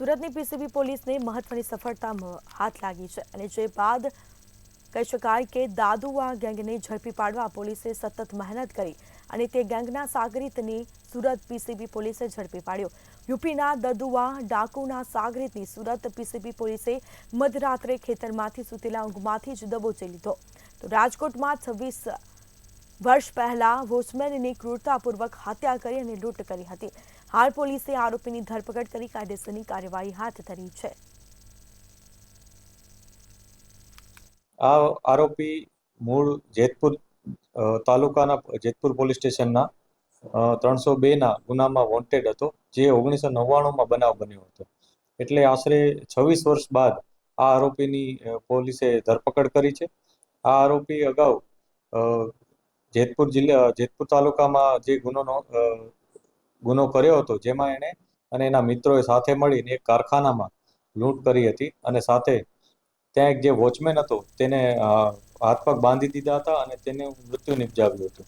સુરતની પીસીબી પોલીસને મહત્વની સફળતા હાથ લાગી છે અને જે બાદ કહી શકાય કે દાદુઆ ગેંગને ઝડપી પાડવા પોલીસે સતત મહેનત કરી અને તે ગેંગના સાગરીતને સુરત પીસીબી પોલીસે ઝડપી પાડ્યો। યુપીના દદુઆ ડાકુના સાગરીતની સુરત પીસીબી પોલીસે મધરાત્રે ખેતરમાંથી સૂતેલા ઊંઘમાંથી જ દબોચી લીધો। તો રાજકોટમાં 26 વર્ષ પહેલા વોચમેનની ક્રૂરતાપૂર્વક હત્યા કરી અને લૂંટ કરી હતી। હાલ પોલીસે આરોપીની ધરપકડ કરી કાયદેસરની કાર્યવાહી હાથ ધરી છે। આ આરોપી મૂળ જેતપુર તાલુકાના જેતપુર પોલીસ સ્ટેશનના 302 ના ગુનામાં વોન્ટેડ હતો, જે 1999માં બનાવ બન્યો હતો। એટલે આશરે 26 વર્ષ બાદ આ આરોપીની પોલીસે ધરપકડ કરી છે। આ આરોપી અગાઉ જેતપુર તાલુકામાં જે ગુનો કર્યો હતો, જેમાં એણે અને એના મિત્રોએ સાથે મળીને એક કારખાનામાં લૂંટ કરી હતી અને સાથે ત્યાં એક જે વોચમેન હતો તેને હાથ પગ બાંધી દીધા હતા અને તેને મૃત્યુ નિપજાવ્યું હતું।